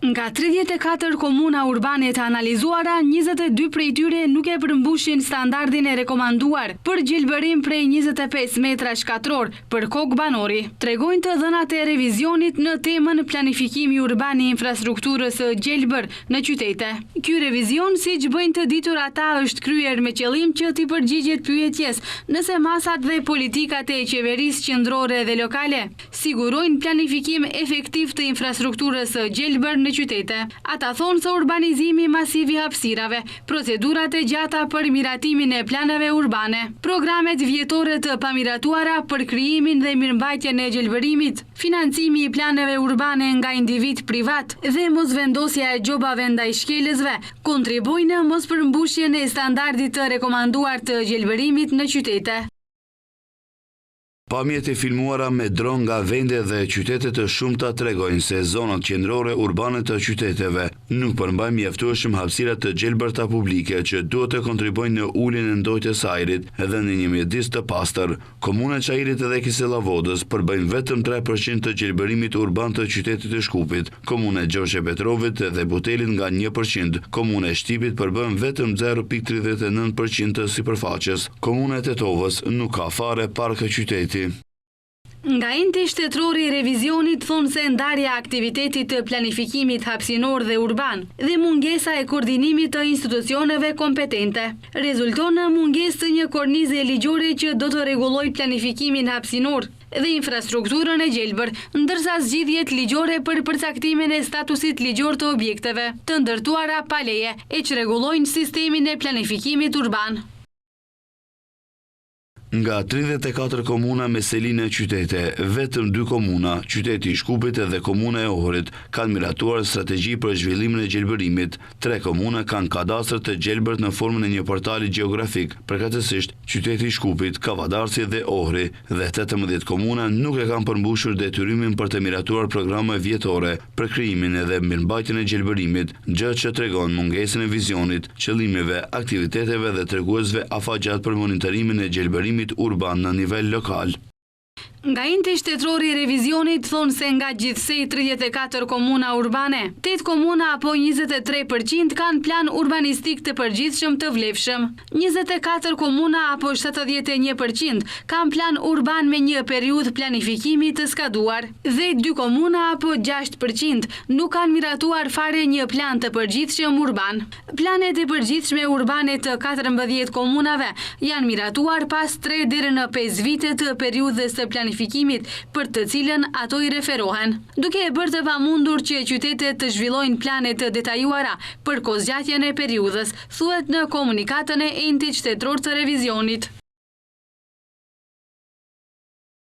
Nga 34 komuna urbane të analizuara, 22 prej tyre nuk e përmbushin standardin e rekomanduar për gjelbërim prej 25 metra shkatror për kokë banori. Tregojnë të dhënat e revizionit në temën planifikimi urban i infrastrukturës së gjelbër në qytete. Ky revizion, siç bëjnë të ditur ata, është kryer me qëllim që t'i përgjigjet pyetjes nëse masat dhe politikat e qeverisë qendrore dhe lokale sigurojnë planifikim efektiv të infrastrukturës së gjelbër në qytete. Ata thonë se urbanizimi masiv i hapësirave, procedurat e gjata për miratimin e planeve urbane, programet vjetore të pamiratuara për krijimin dhe mirëmbajtjen e gjelbërimit, financimi i planeve urbane nga individ privat dhe mosvendosja e gjobave ndaj shkelësve kontribojnë në mospërmbushjen e standardit të rekomanduar të gjelbërimit në qytete. Pamjet e filmuara me dron nga vende dhe qytetet të shumta tregojnë se zonat qendrore urbane të qyteteve nuk përmbajnë mjaftueshëm hapësirat të gjelbërta publike që duhet të kontribojnë në uljen e ndojtjes së ajrit edhe në një mjedis të pastër. Komuna e Çajirit dhe Kisellavodës përbëjnë vetëm 3% të gjelbërimit urban të qytetit të Shkupit, komuna e Gjoçë Petrovit dhe Butelit nga 1%, komuna e Shtipit përbën vetëm 0.39% të sipërfaqes. Komuna e Tetovës nuk ka fare park qyteti. Nga enti shtetërori i revizionit thonë se ndarja aktivitetit të planifikimit hapësinor dhe urban dhe mungesa e koordinimit të institucioneve kompetente rezulton në mungesë të një kornize ligjore që do të rregullojë planifikimin hapësinor dhe infrastrukturën e gjelbër, ndërsa zgjidhjet ligjore për përcaktimin e statusit ligjor të objekteve të ndërtuara pa leje e që rregullojnë sistemin e planifikimit urban. Nga 34 komuna me selinë e qytete, vetëm 2 komuna, qyteti i Shkupit dhe komuna e Ohrit, kanë miratuar strategji për zhvillimin e gjelbërimit. 3 komuna kanë kadastër të gjelbërt në formën e një portali gjeografik, përkatësisht qyteti i Shkupit, Kavadarci dhe Ohri, dhe 18 komuna nuk e kanë përmbushur detyrimin për të miratuar programe vjetore për krijimin dhe mirëmbajtjen e gjelbërimit, gjë që tregon mungesën e vizionit, qëllimeve, aktiviteteve dhe treguesve afatgjat për monitorimin e gjelbërimit urban në nivel lokal. Nga enti shtetërori i revizionit thonë se nga gjithsej 34 komuna urbane, 8 komuna apo 23% kanë plan urbanistik të përgjithshëm të vlefshëm. 24 komuna apo 71% kanë plan urban me një periudhë planifikimi të skaduar dhe 2 komuna apo 6% nuk kanë miratuar fare një plan të përgjithshëm urban. Planet e përgjithshme urbane të 14 komunave janë miratuar pas 3 deri në 5 vite të periudhës së planifikimit për të cilën ato i referohen, duke e bërë të pamundur që qytetet të zhvillojnë plane të detajuara për kozgjatjen e periudhës, thuhet në komunikatën e entit shtetëror të revizionit.